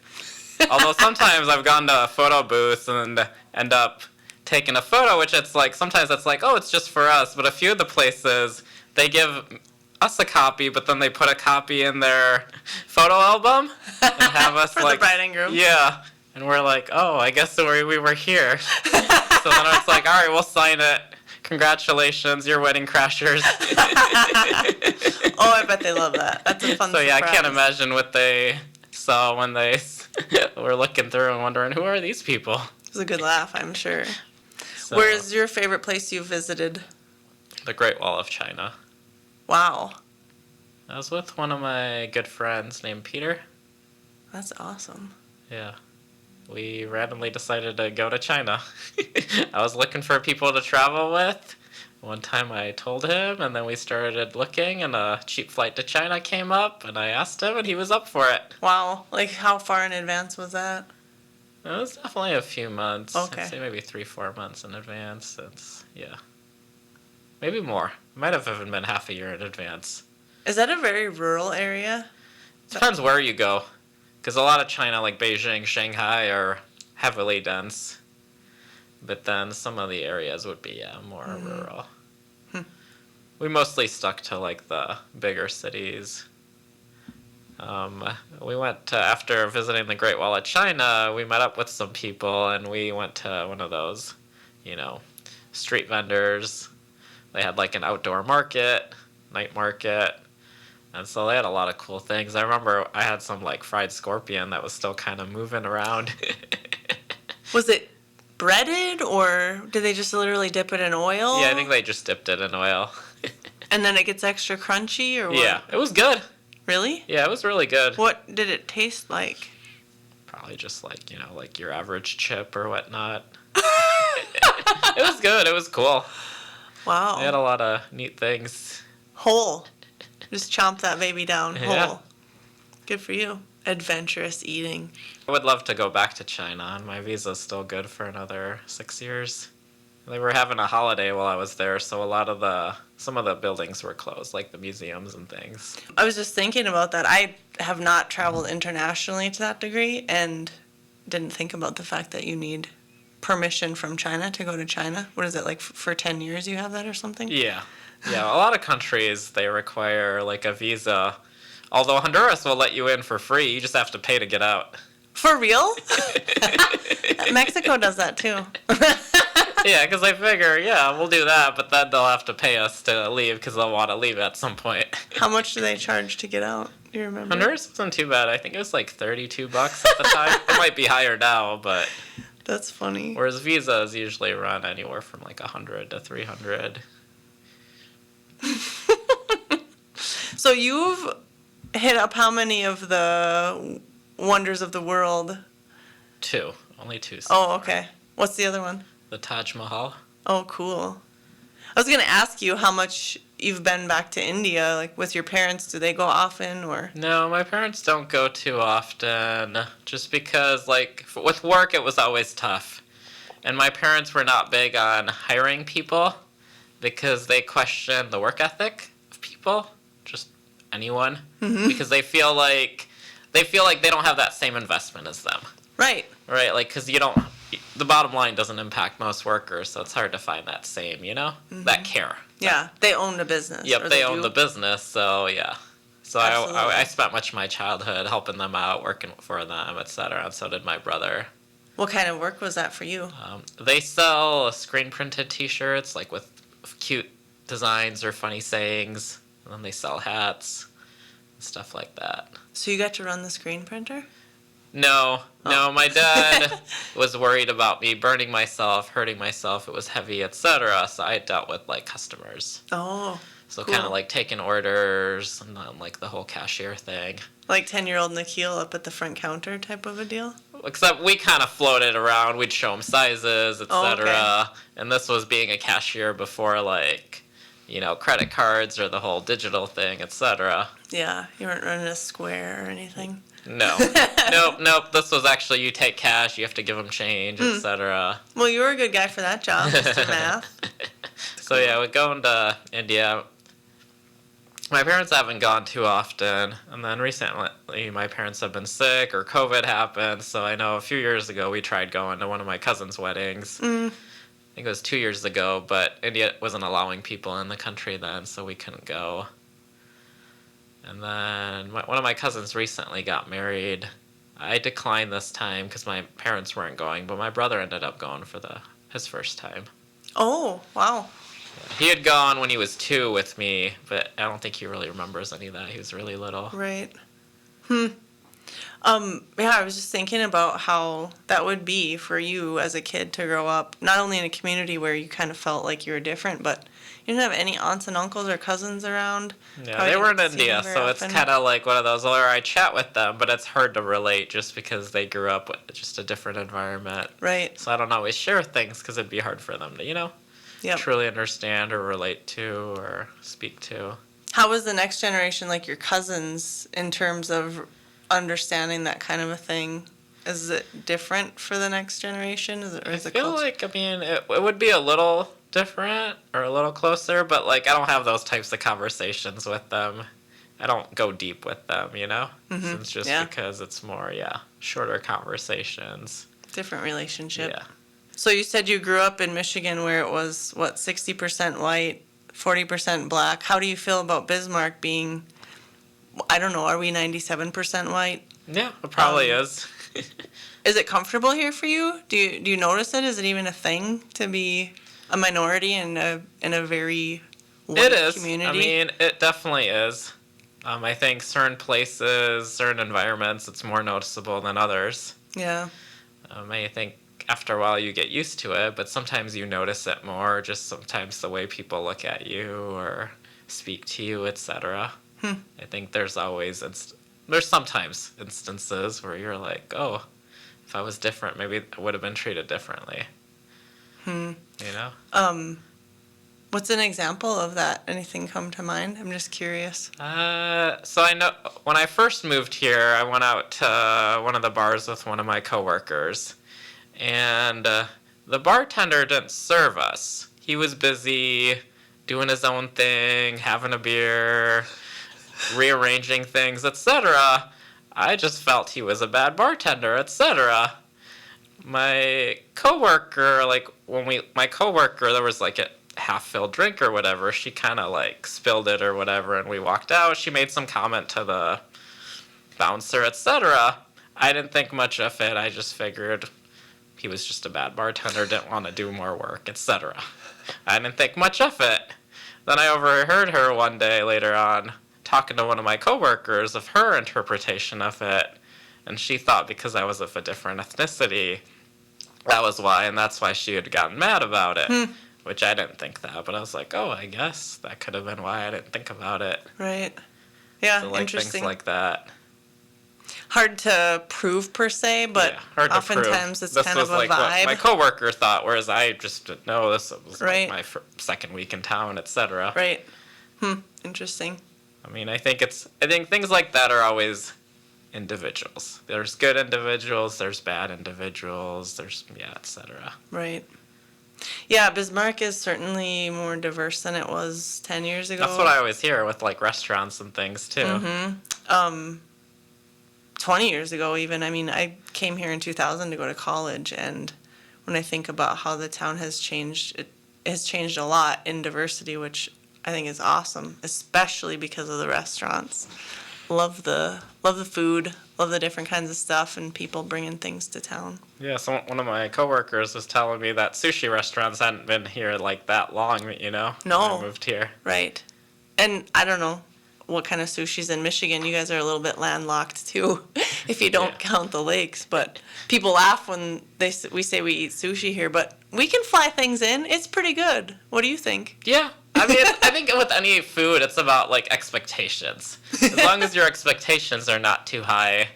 Although sometimes I've gone to a photo booth and end up taking a photo, which it's like, sometimes it's like, oh, it's just for us. But a few of the places, they give us a copy, but then they put a copy in their photo album and have us For like... the bride and groom? Yeah. And we're like, oh, I guess we were here. So then it's like, all right, we'll sign it. Congratulations, you're wedding crashers. Oh, I bet they love that. That's a fun So yeah, I surprise. can't imagine what they saw when they were looking through and wondering, who are these people? It was a good laugh, I'm sure. So, Where's your favorite place you visited? the Great Wall of China. Wow. I was with one of my good friends named Peter. That's awesome. Yeah. We randomly decided to go to China. I was looking for people to travel with. One time I told him, and then we started looking, and a cheap flight to China came up, and I asked him, and he was up for it. Wow. Like, how far in advance was that? It was definitely a few months. Okay. I'd say maybe 3-4 months in advance. Yeah. Maybe more. It might have even been half a year in advance. Is that a very rural area? Depends where you go. Because a lot of China, like Beijing, Shanghai, are heavily dense. But then some of the areas would be, more rural. We mostly stuck to, like, the bigger cities. We went to, after visiting the Great Wall of China, we met up with some people, and we went to one of those, street vendors. They had, like, an outdoor market, night market. And so they had a lot of cool things. I remember I had some, like, fried scorpion that was still kind of moving around. Was it breaded, or did they just literally dip it in oil? Yeah, I think they just dipped it in oil. And then it gets extra crunchy, or what? Yeah, it was good. Really? Yeah, it was really good. What did it taste like? Probably just like, like your average chip or whatnot. It was good. It was cool. Wow. They had a lot of neat things. Whole. Just chomp that baby down Yeah. whole. Good for you. Adventurous eating. I would love to go back to China, and my visa's still good for another 6 years. They were having a holiday while I was there, so some of the buildings were closed, like the museums and things. I was just thinking about that. I have not traveled internationally to that degree and didn't think about the fact that you need permission from China to go to China. What is it, like for 10 years you have that or something? Yeah. Yeah, a lot of countries, they require, like, a visa. Although Honduras will let you in for free, you just have to pay to get out. For real? Mexico does that too. Yeah, because they figure, we'll do that, but then they'll have to pay us to leave because they'll want to leave at some point. How much do they charge to get out? Do you remember? Honduras wasn't too bad. I think it was like $32 at the time. It might be higher now, but That's funny. whereas visas usually run anywhere from like $100 to $300. So you've hit up how many of the wonders of the world? Only two. So Oh, far. okay. What's the other one? The Taj Mahal. Oh, cool. I was going to ask you how much you've been back to India, like with your parents. Do they go often, or? No, my parents don't go too often, just because, like, with work it was always tough. And my parents were not big on hiring people because they question the work ethic of people, just anyone, because they feel like they don't have that same investment as them. Right. Right, like, because the bottom line doesn't impact most workers, so it's hard to find that same, that care. Yeah. They own the business. Yep, or they own do. the business, so yeah. So Absolutely. I spent much of my childhood helping them out, working for them, etc., and so did my brother. What kind of work was that for you? They sell screen-printed T-shirts, like with cute designs or funny sayings, and then they sell hats and stuff like that. So you got to run the screen printer? No, no, my dad was worried about me burning myself, hurting myself. It was heavy, etc. So I dealt with like customers. Oh, So cool. kind of like taking orders and then like the whole cashier thing. Like 10-year-old Nikhil up at the front counter type of a deal? Except we kind of floated around. We'd show him sizes, etc. Oh, okay. And this was being a cashier before like, credit cards or the whole digital thing, etc. Yeah, you weren't running a square or anything. No. Nope. This was actually you take cash, you have to give them change, etc. Well, you were a good guy for that job, Mr. Math. So yeah, we're going to India. My parents haven't gone too often, and then recently my parents have been sick or COVID happened, so I know a few years ago we tried going to one of my cousin's weddings. I think it was 2 years ago, but India wasn't allowing people in the country then, so we couldn't go. And then one of my cousins recently got married. I declined this time because my parents weren't going, but my brother ended up going for his first time. Oh, wow. He had gone when he was 2 with me, but I don't think he really remembers any of that. He was really little. Right. Yeah, I was just thinking about how that would be for you as a kid to grow up, not only in a community where you kind of felt like you were different, but you didn't have any aunts and uncles or cousins around. Yeah, Probably they were in didn't see them India, very so it's often. kind of like one of those where I chat with them, but it's hard to relate just because they grew up with just a different environment. Right. So I don't always share things because it'd be hard for them to, Yep. truly understand or relate to or speak to. How was the next generation, like your cousins, in terms of understanding that kind of a thing? Is it different for the next generation? I feel like, it would be a little different or a little closer, but like I don't have those types of conversations with them. I don't go deep with them, So it's just because it's more, shorter conversations. different relationship? Yeah. So you said you grew up in Michigan where it was, 60% white, 40% black. How do you feel about Bismarck being, I don't know, are we 97% white? Yeah, it probably is. Is it comfortable here for you? Do you notice it? Is it even a thing to be a minority in a very white It is. community? It definitely is. I think certain places, certain environments, it's more noticeable than others. Yeah. I think after a while you get used to it, but sometimes you notice it more, just sometimes the way people look at you or speak to you, etc. I think there's sometimes instances where you're like, oh, if I was different, maybe I would have been treated differently. What's an example of that? Anything come to mind? I'm just curious. So I know when I first moved here, I went out to one of the bars with one of my coworkers, and the bartender didn't serve us. He was busy doing his own thing, having a beer, rearranging things, etc. I just felt he was a bad bartender, etc. My coworker, there was like a half-filled drink or whatever. She kind of like spilled it or whatever, and we walked out. She made some comment to the bouncer, etc. I didn't think much of it. I just figured he was just a bad bartender, didn't want to do more work, etc. I didn't think much of it. Then I overheard her one day later on talking to one of my coworkers of her interpretation of it, and she thought because I was of a different ethnicity, that was why, and that's why she had gotten mad about it. Which I didn't think that, but I was like, oh, I guess that could have been why I didn't think about it. Right. Yeah, So like interesting. things like that. Hard to prove per se, but Hard to oftentimes prove. it's This kind was of a like vibe. what my coworker thought, whereas I just didn't know. This was Right. like my second week in town, etc. Right. Interesting. I think things like that are always individuals. There's good individuals, there's bad individuals, there's etc. Right. Yeah, Bismarck is certainly more diverse than it was 10 years ago. That's what I always hear with like restaurants and things too. 20 years ago even. I came here in 2000 to go to college, and when I think about how the town has changed, it has changed a lot in diversity, which I think is awesome, especially because of the restaurants. Love the food, love the different kinds of stuff and people bringing things to town. Yeah, so one of my coworkers was telling me that sushi restaurants hadn't been here like that long, No. when I moved here. Right. And I don't know what kind of sushi's in Michigan. You guys are a little bit landlocked too. if you don't Yeah. count the lakes. But people laugh when we say we eat sushi here, but we can fly things in. It's pretty good. What do you think? Yeah. I mean, I think with any food, it's about, like, expectations. As long as your expectations are not too high,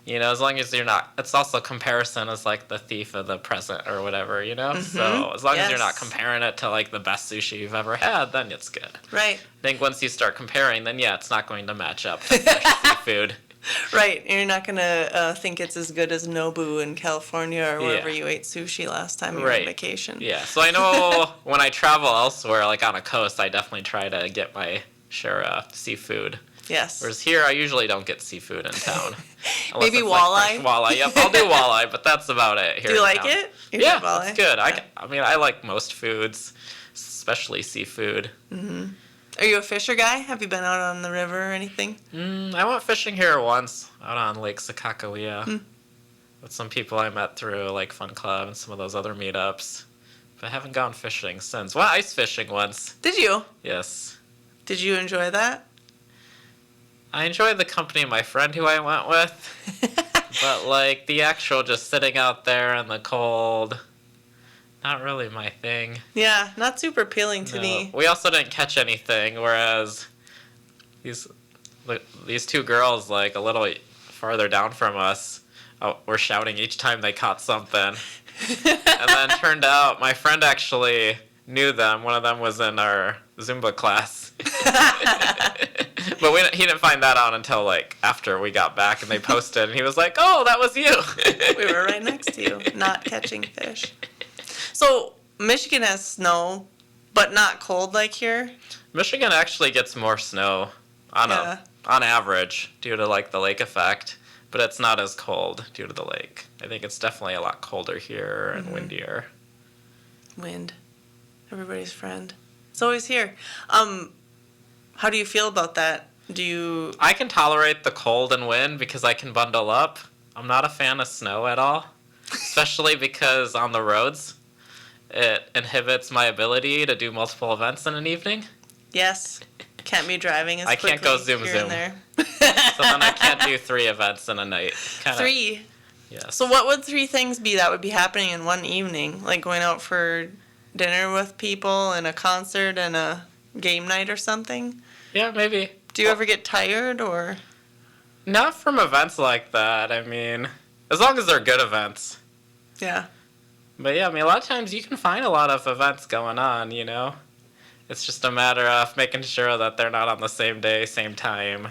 you know, as long as you're not, it's also comparison is like the thief of the present or whatever, you know? So as long as you're not Yes. comparing it to, like, the best sushi you've ever had, then it's good. Right. I think once you start comparing, then yeah, it's not going to match up to fresh seafood. Right. You're not going to think it's as good as Nobu in California or wherever Yeah. you ate sushi last time you were on Right. vacation. Yeah, so I know when I travel elsewhere, like on a coast, I definitely try to get my share of seafood. Yes. Whereas here, I usually don't get seafood in town. Unless Maybe it's, like, walleye? fresh walleye. Yep, I'll do walleye, but that's about it here Do you in like town. it? You Yeah, like walleye? it's good. Yeah. I mean, I like most foods, especially seafood. Are you a fisher guy? Have you been out on the river or anything? I went fishing here once, out on Lake Sakakawea, with some people I met through, like, Fun Club and some of those other meetups. But I haven't gone fishing since. Well, ice fishing once. Did you? Yes. Did you enjoy that? I enjoyed the company of my friend who I went with, but, like, the actual just sitting out there in the cold, not really my thing. Yeah, not super appealing to No. me. We also didn't catch anything, whereas these two girls, like, a little farther down from us, were shouting each time they caught something. And then turned out my friend actually knew them. One of them was in our Zumba class. But he didn't find that out until, like, after we got back and they posted, and he was like, "Oh, that was you." We were right next to you, not catching fish. So, Michigan has snow, but not cold like here. Michigan actually gets more snow on average due to, like, the lake effect, but it's not as cold due to the lake. I think it's definitely a lot colder here and windier. Wind. Everybody's friend. It's always here. How do you feel about that? I can tolerate the cold and wind because I can bundle up. I'm not a fan of snow at all, especially because on the roads, it inhibits my ability to do multiple events in an evening. Yes. Can't be driving as I quickly can't go zoom here zoom. and there. So then I can't do 3 events in a night. Kinda, 3. Yes. So what would 3 things be that would be happening in one evening? Like going out for dinner with people and a concert and a game night or something? Yeah, maybe. Do you ever get tired or? Not from events like that. I mean, as long as they're good events. Yeah. But yeah, I mean, a lot of times you can find a lot of events going on, you know? It's just a matter of making sure that they're not on the same day, same time,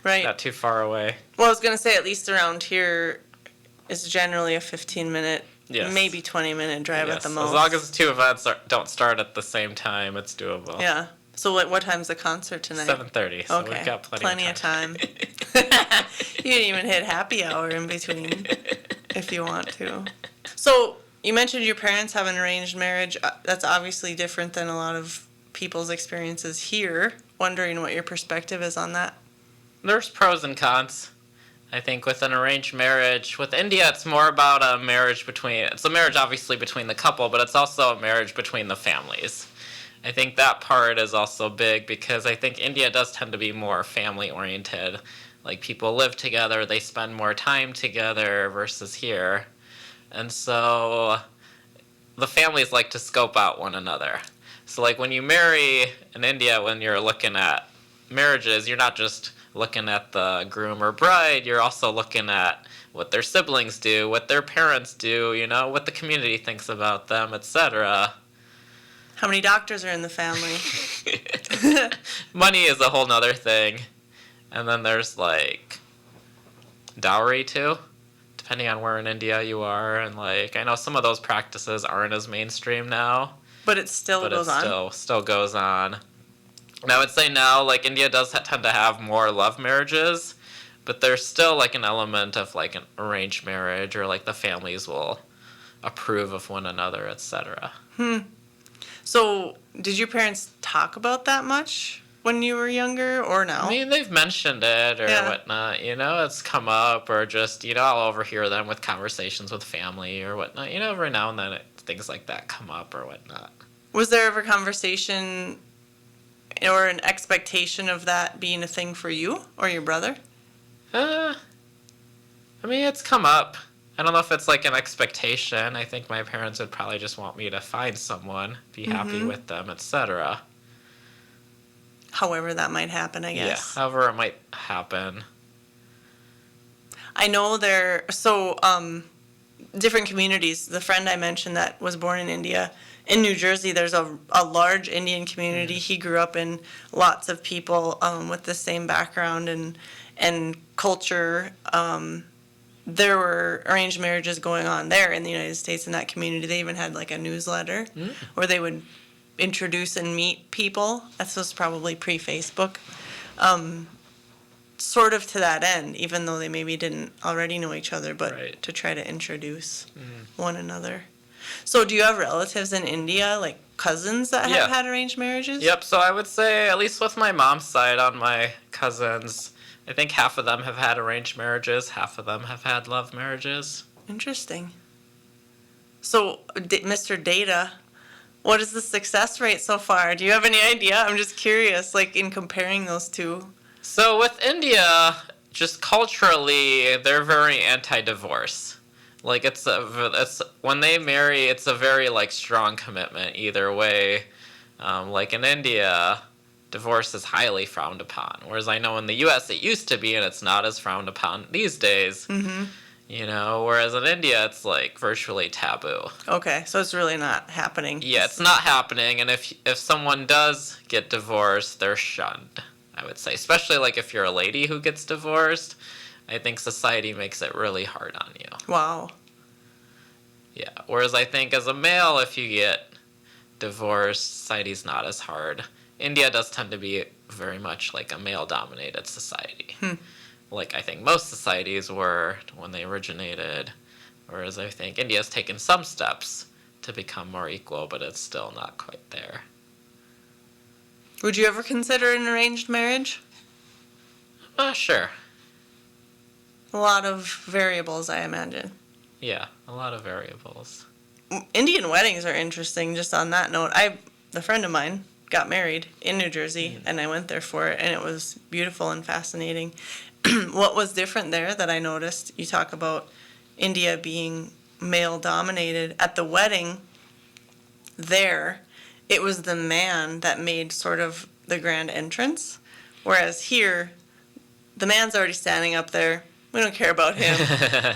Right. not too far away. Well, I was going to say, at least around here, it's generally a 15-minute, Yes. maybe 20-minute drive at the Yes, most. as long as 2 events don't start at the same time, it's doable. Yeah. So what time's the concert tonight? 7:30, so Okay. we've got plenty of time. You can even hit happy hour in between if you want to. So you mentioned your parents have an arranged marriage. That's obviously different than a lot of people's experiences here. Wondering what your perspective is on that. There's pros and cons. I think with an arranged marriage, with India, it's more about a marriage it's a marriage obviously between the couple, but it's also a marriage between the families. I think that part is also big because I think India does tend to be more family oriented. Like, people live together, they spend more time together versus here. And so the families like to scope out one another. So, like, when you marry in India, when you're looking at marriages, you're not just looking at the groom or bride, you're also looking at what their siblings do, what their parents do, you know, what the community thinks about them, etc. How many doctors are in the family? Money is a whole nother thing. And then there's, like, dowry, too, depending on where in India you are. And, like, I know some of those practices aren't as mainstream now. But it still But goes it on. still goes on. And I would say now, like, India does tend to have more love marriages, but there's still, like, an element of, like, an arranged marriage, or, like, the families will approve of one another, etc. So did your parents talk about that much when you were younger or no? I mean, they've mentioned it or Yeah. whatnot, you know, it's come up, or just, you know, I'll overhear them with conversations with family or whatnot, you know, every now and then things like that come up or whatnot. Was there ever conversation or an expectation of that being a thing for you or your brother? I mean, it's come up. I don't know if it's like an expectation. I think my parents would probably just want me to find someone, be happy with them, etc. However that might happen, I guess. Yeah, however it might happen. I know different communities. The friend I mentioned that was born in India, in New Jersey, there's a large Indian community. He grew up in lots of people with the same background and culture. There were arranged marriages going on there in the United States in that community. They even had like a newsletter where they would introduce and meet people. This was probably pre-Facebook. Sort of to that end, even though they maybe didn't already know each other, but to try to introduce one another. So do you have relatives in India, like cousins that have had arranged marriages? Yep, so I would say, at least with my mom's side on my cousins, I think half of them have had arranged marriages, half of them have had love marriages. Interesting. So, Mr. Data, what is the success rate so far? Do you have any idea? I'm just curious, like in comparing those two. So with India, just culturally, they're very anti-divorce. Like it's when they marry, it's a very like strong commitment either way. Like in India, divorce is highly frowned upon. Whereas I know in the U.S. it used to be, and it's not as frowned upon these days. Mm-hmm. You know, whereas in India it's like virtually taboo. Okay, so it's really not happening. Yeah, it's not happening, and if someone does get divorced, they're shunned, I would say. Especially like if you're a lady who gets divorced, I think society makes it really hard on you. Wow. Yeah, whereas I think as a male, if you get divorced, society's not as hard. India does tend to be very much like a male-dominated society. Like I think most societies were when they originated, whereas I think India's taken some steps to become more equal, but it's still not quite there. Would you ever consider an arranged marriage? Sure. A lot of variables, I imagine. Yeah, a lot of variables. Indian weddings are interesting, just on that note. A friend of mine got married in New Jersey, and I went there for it, and it was beautiful and fascinating. What was different there that I noticed, you talk about India being male-dominated. At the wedding there, it was the man that made sort of the grand entrance, whereas here, the man's already standing up there. We don't care about him.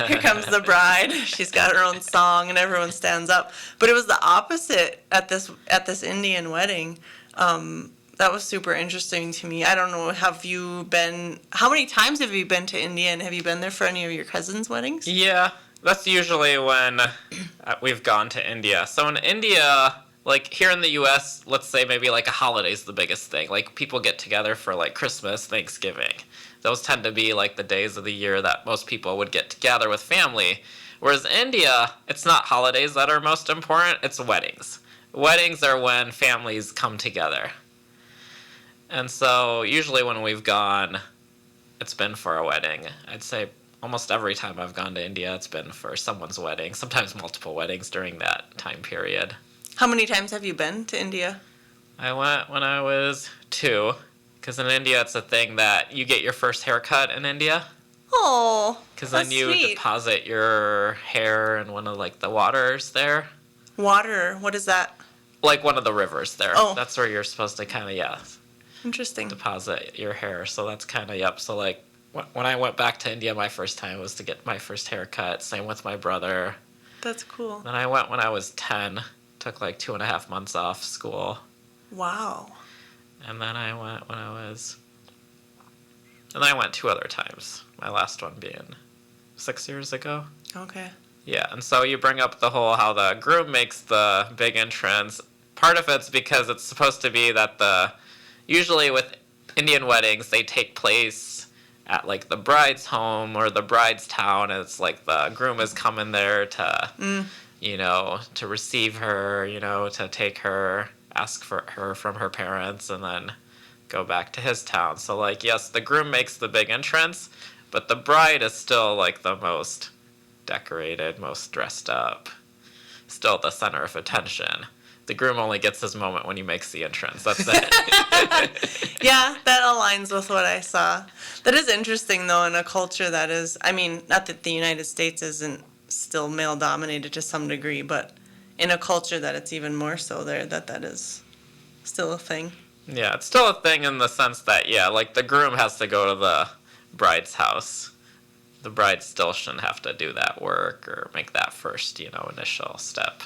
Here comes the bride. She's got her own song, and everyone stands up. But it was the opposite at this Indian wedding. That was super interesting to me. I don't know, how many times have you been to India, and have you been there for any of your cousins' weddings? Yeah, that's usually when we've gone to India. So in India, like here in the U.S., let's say maybe like a holiday's the biggest thing. Like people get together for like Christmas, Thanksgiving. Those tend to be like the days of the year that most people would get together with family. Whereas India, it's not holidays that are most important, it's weddings. Weddings are when families come together. And so usually when we've gone, it's been for a wedding. I'd say almost every time I've gone to India, it's been for someone's wedding, sometimes multiple weddings during that time period. How many times have you been to India? I went when I was 2, because in India it's a thing that you get your first haircut in India. Oh, because then you deposit your hair in one of like the waters there. Water? What is that? Like one of the rivers there. Oh. That's where you're supposed to kind of, Interesting. deposit your hair. So that's kind of, So like when I went back to India my first time was to get my first haircut. Same with my brother. That's cool. Then I went when I was 10. Took like 2.5 months off school. Wow. And then I went when I was... And then I went 2 other times. My last one being 6 years ago. Okay. Yeah, and so you bring up the whole how the groom makes the big entrance. Part of it's because it's supposed to be that usually with Indian weddings, they take place at like the bride's home or the bride's town, and it's like the groom is coming there to, to receive her, to take her, ask for her from her parents, and then go back to his town. So like, yes, the groom makes the big entrance, but the bride is still like the most decorated, most dressed up, still the center of attention. the groom only gets his moment when he makes the entrance. That's it. Yeah, that aligns with what I saw. That is interesting, though, in a culture that is, I mean, not that the United States isn't still male dominated to some degree, but in a culture that it's even more so there, that is still a thing. Yeah, it's still a thing in the sense that, yeah, like the groom has to go to the bride's house. The bride still shouldn't have to do that work or make that first, initial step.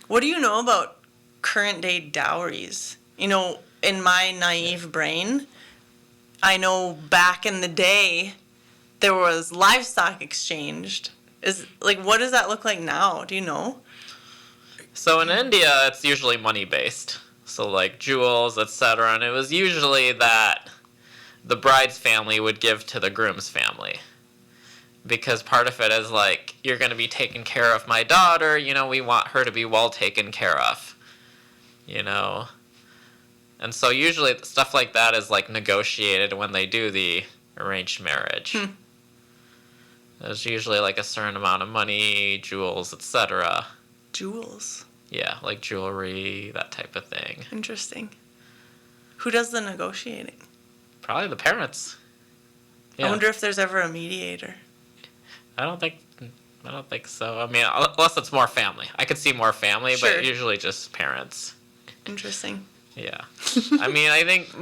What do you know about current day dowries? In my naive brain, I know back in the day there was livestock exchanged. What does that look like now? Do you know? So in India, it's usually money-based. So like jewels, etc. And it was usually that the bride's family would give to the groom's family. Because part of it is like, you're going to be taking care of my daughter, we want her to be well taken care of. And so usually stuff like that is like negotiated when they do the arranged marriage. There's usually like a certain amount of money, jewels, etc. Jewels. Yeah, like jewelry, that type of thing. Interesting. Who does the negotiating? Probably the parents. Yeah. I wonder if there's ever a mediator. I don't think so. I mean, unless it's more family. I could see more family, Sure. but usually just parents. Interesting. Yeah. I mean, I think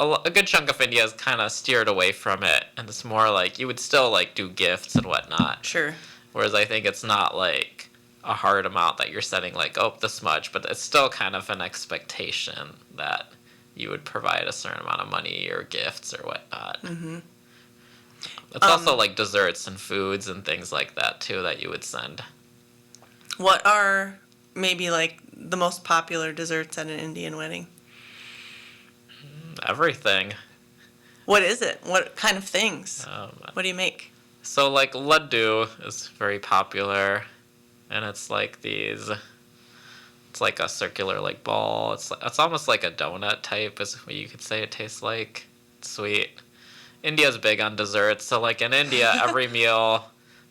a good chunk of India is kind of steered away from it, and it's more like you would still like do gifts and whatnot. Sure. Whereas I think it's not like a hard amount that you're setting like, oh, this much, but it's still kind of an expectation that you would provide a certain amount of money or gifts or whatnot. Mm-hmm. It's also like desserts and foods and things like that too that you would send. What are maybe like the most popular desserts at an Indian wedding? Everything. What is it? What kind of things? What do you make? So like laddu is very popular, and it's like it's like a circular like ball. It's almost like a donut type is what you could say it tastes like. It's sweet. India's big on desserts, so like in India every meal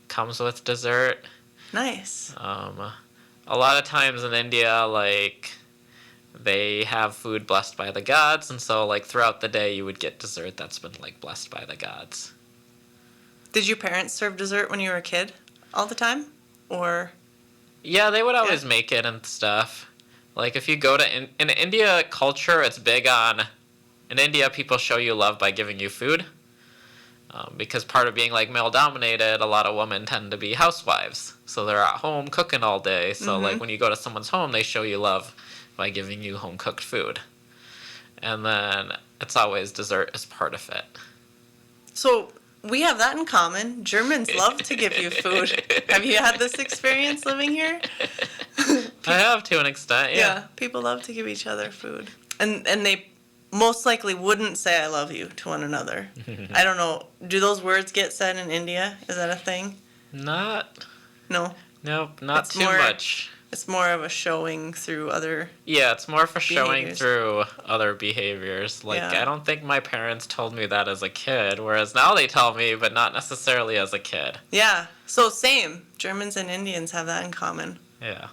comes with dessert. Nice. A lot of times in India, like, they have food blessed by the gods, and so, like, throughout the day you would get dessert that's been, like, blessed by the gods. Did your parents serve dessert when you were a kid all the time? Or? Yeah, they would always make it and stuff. Like, if you go to... In India culture, it's big on... In India, people show you love by giving you food. Because part of being like male dominated, a lot of women tend to be housewives, so they're at home cooking all day. So like when you go to someone's home, they show you love by giving you home cooked food, and then it's always dessert as part of it. So we have that in common. Germans love to give you food. Have you had this experience living here? I have to an extent. Yeah. People love to give each other food, and they most likely wouldn't say "I love you" to one another. I don't know. Do those words get said in India? Is that a thing? Not. No. Nope, not It's too much. It's more of a showing through other. Yeah, it's more for showing behaviors. through other behaviors. Like, Yeah. I don't think my parents told me that as a kid, whereas now they tell me, but not necessarily as a kid. Yeah. So same. Germans and Indians have that in common. Yeah.